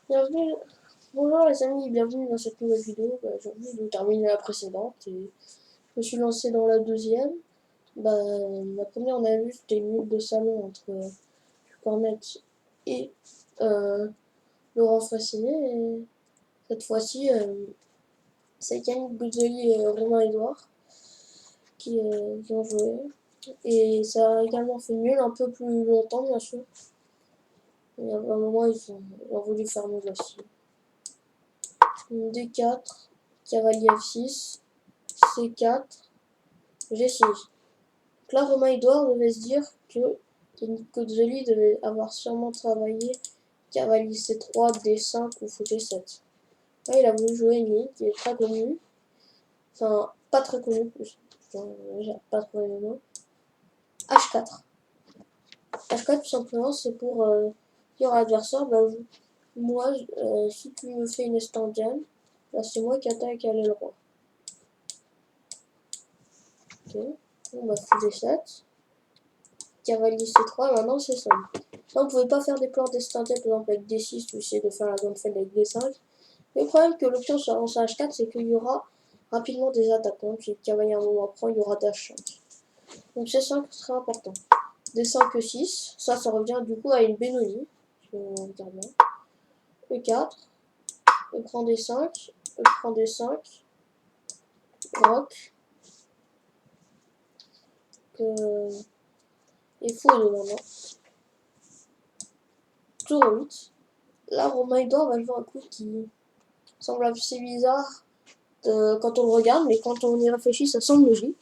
Bienvenue, bonjour les amis, bienvenue dans cette nouvelle vidéo. J'ai envie de terminer la précédente et je me suis lancé dans la deuxième. La première, on a vu, c'était une lutte de salon entre Cornet et euh, Laurent Fressinet. Et cette fois-ci, c'est Yannick Bouzoli et Romain Edouard qui ont joué. Et ça a également fait nul, un peu plus longtemps bien sûr. Et à un moment, ils ont voulu faire mieux aussi. D4, cavalier F6, C4, G6. Donc là, Romain Edouard devait se dire que Yannick Cozzoli devait avoir sûrement travaillé cavalier C3, D5 ou fou G7. Là, il a voulu jouer une ligne qui est très connue. Enfin, pas très connue, plus. J'ai pas trouvé le nom. H4. H4, tout simplement, c'est pour dire à l'adversaire, moi, si tu me fais une estendiane, c'est moi qui attaque à l'aile roi. Ok. Bon, fou G7. Cavalier C3, maintenant c'est ça. Là, on ne pouvait pas faire des plans d'estendienne, par exemple avec D6, ou essayer de faire la grande fête avec D5. Mais le problème que l'option sur H4, c'est qu'il y aura rapidement des attaques. Donc, si le cavalier à un moment prend, il y aura d'H5. Donc C5 serait important. D5, E6, ça revient du coup à une Benoni. Je vais regarder bien. E4, E prend D5, E prend D5, Roc, et fou de maintenant. Tour 8. Là, Romain Edouard va jouer un coup qui semble assez bizarre quand on le regarde, mais quand on y réfléchit, ça semble logique.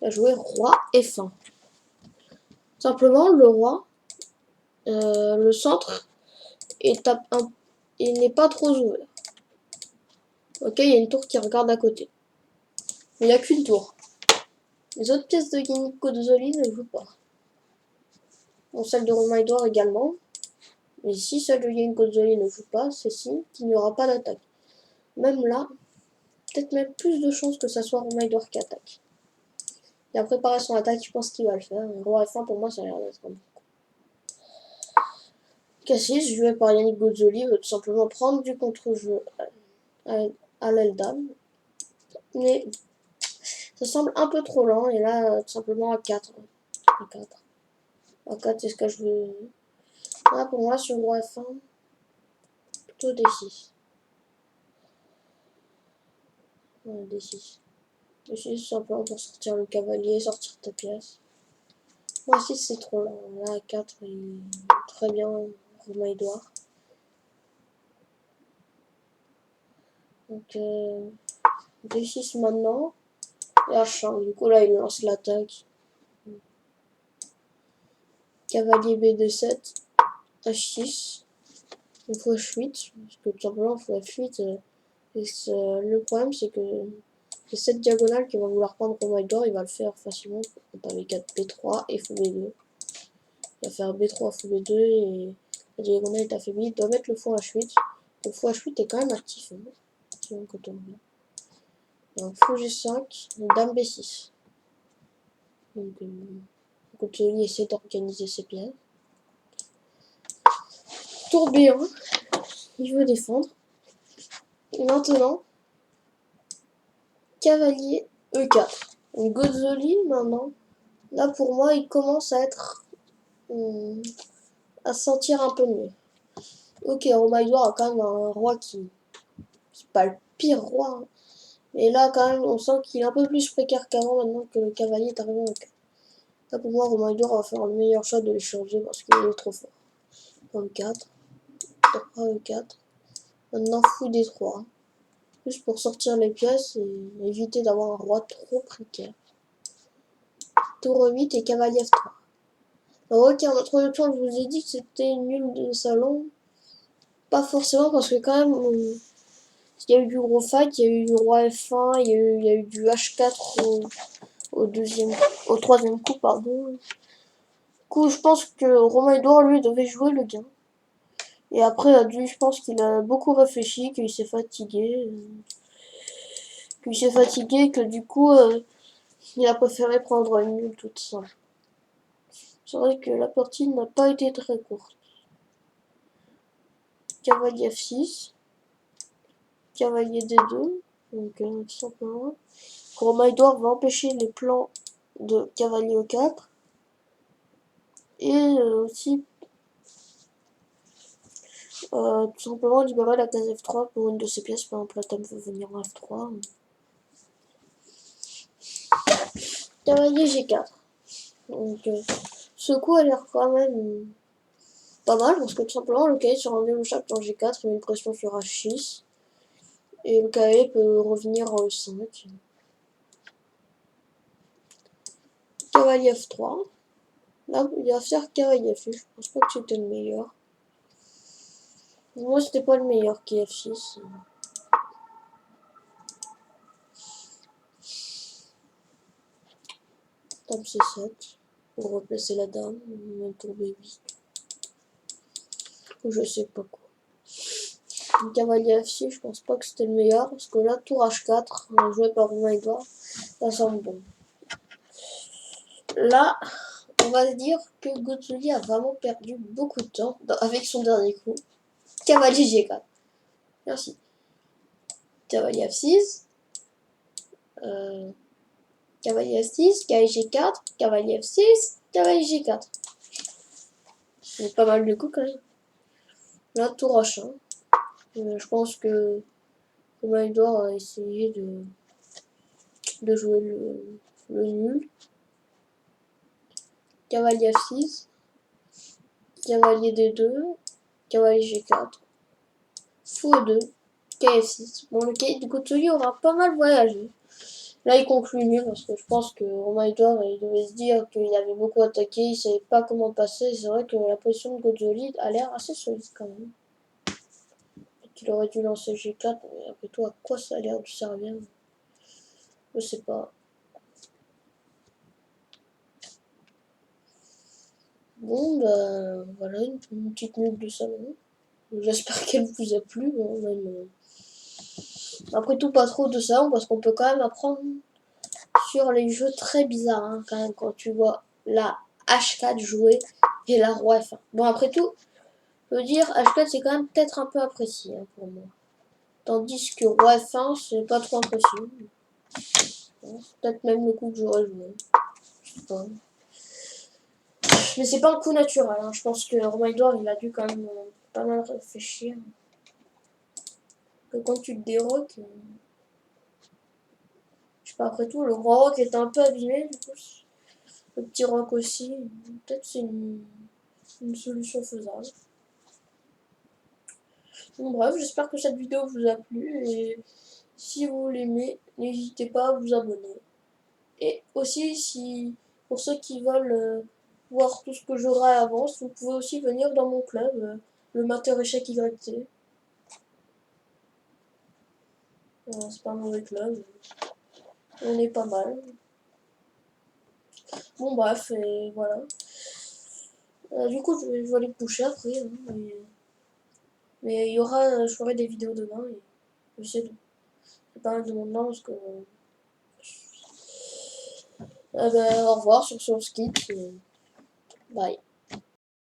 Il a joué roi F1. Simplement, le roi, le centre, il n'est pas trop ouvert. Ok, il y a une tour qui regarde à côté. Mais il n'y a qu'une tour. Les autres pièces de Yannick Cozzoli ne jouent pas. Bon, celle de Romain Edouard également. Mais si celle de Yannick Cozzoli ne joue pas, c'est signe qu'il n'y aura pas d'attaque. Même là, peut-être même plus de chances que ça soit Romain Edouard qui attaque. Il a préparé son attaque, je pense qu'il va le faire. Roi F1, pour moi, ça a l'air d'être un bon. Cassis, joué par Yannick Bozzoli, veut tout simplement prendre du contre-jeu à l'aile dame. Mais ça semble un peu trop lent, et là, tout simplement à 4. A4, c'est ce que je veux. Là, pour moi, sur roi F1, plutôt D6. Ouais, D6. D6, simplement pour sortir le cavalier, sortir ta pièce. Moi, 6, c'est trop lent. Là, à 4, il est très bien, Romain Edouard. Donc, D6 maintenant. Et H5. Du coup, là, il lance l'attaque. Cavalier B2-7. H6. Il faut H8. Parce que tout simplement, il faut H8. Le problème, c'est que c'est cette diagonale qui va vouloir prendre Romain Edouard. Il va le faire facilement. Pas B4, B3 et fou B2. Il va faire B3, fou B2 et la diagonale est affaiblie. Il doit mettre le fou H8. Le fou H8 est quand même actif. Hein, quand on regarde. Donc, fou G5, dame B6. Donc, Cozzoli essaie d'organiser ses pièces. Tour B1, il veut défendre. Et maintenant, cavalier E4. Donc, Cozzoli, maintenant, là pour moi, il commence à être. À se sentir un peu mieux. Ok, Romain Edouard a quand même un roi qui. C'est pas le pire roi. Hein. Mais là, quand même, on sent qu'il est un peu plus précaire qu'avant maintenant que le cavalier est arrivé en E4. Là, pour moi, Romain Edouard va faire le meilleur choix de l'échanger parce qu'il est trop fort. E4. Roi E4. Maintenant, fou D3. Juste pour sortir les pièces et éviter d'avoir un roi trop précaire. Tour 8 et cavalier F3. Alors ok, en introduction, je vous ai dit que c'était nul de salon. Pas forcément parce que quand même, il y a eu du gros fight, il y a eu du roi F1, il y a eu du H4 au troisième coup, pardon. Du coup, je pense que Romain Edouard, lui, devait jouer le gain. Et après, je pense qu'il a beaucoup réfléchi, qu'il s'est fatigué. Que du coup, il a préféré prendre une nulle toute simple. C'est vrai que la partie n'a pas été très courte. cavalier F6, cavalier D2, donc tout simplement. Romain-Edouard va empêcher les plans de cavalier E4 et aussi tout simplement libérer la case F3 pour une de ses pièces. Par exemple, la dame veut venir en F3. Cavalier G4. Donc ce coup a l'air quand même pas mal parce que tout simplement le cavalier sur un chaque dans G4 il met une pression sur H6 et le cavalier peut revenir en E5. Cavalier F3. Là il va faire cavalier F6. Je pense pas que c'était le meilleur. Moi c'était pas le meilleur qui F6. Dame C7 pour replacer la dame, même pour B8. Ou je sais pas quoi. Le cavalier F6, je pense pas que c'était le meilleur, parce que là, tour H4, joué par Romain-Edouard, ça semble bon. Là, on va se dire que Gozzoli a vraiment perdu beaucoup de temps avec son dernier coup. Cavalier G4. Merci. Cavalier F6. Cavalier F6, cavalier G4, cavalier F6, cavalier G4. C'est pas mal de coups quand même. Là, tour H1. Je pense que Romain-Edouard a essayé de jouer le nul. Cavalier F6, cavalier D2, cavalier G4, fou E2, KF6. Bon, le cahier de Gozzoli aura pas mal voyagé. Là, il conclut nul parce que je pense que Romain-Edouard il devait se dire qu'il avait beaucoup attaqué, il savait pas comment passer. C'est vrai que la position de Gozzoli a l'air assez solide quand même. Il aurait dû lancer G4, mais après tout, à quoi ça a l'air de servir? Je sais pas. Bon, bah, voilà, une petite nulle de salon. J'espère qu'elle vous a plu. Bon, même, après tout, pas trop de salon parce qu'on peut quand même apprendre sur les jeux très bizarres, hein, quand même, quand tu vois la H4 jouer et la roi F1. Bon, après tout, je veux dire, H4 c'est quand même peut-être un peu apprécié hein, pour moi. Tandis que roi F1, c'est pas trop apprécié. Bon, peut-être même le coup que j'aurais joué. Je sais pas. Mais c'est pas un coup naturel. Hein. Je pense que Romain-Edouard, il a dû quand même pas mal réfléchir. Que quand tu te déroques, je sais pas, après tout, le roi rock est un peu abîmé, du coup, le petit rock aussi. Peut-être c'est une solution faisable. Bon, bref, j'espère que cette vidéo vous a plu et si vous l'aimez, n'hésitez pas à vous abonner. Et aussi, si pour ceux qui veulent voir tout ce que j'aurai à avance, vous pouvez aussi venir dans mon club, le Mater Échec YT. C'est pas un mauvais club, on est pas mal. Bon, bref, et voilà. Du coup, je vais aller me coucher après. Hein, mais il y aura, je ferai des vidéos demain. Et je sais pas mal de monde là parce que. Ben, au revoir sur Skip. Bye.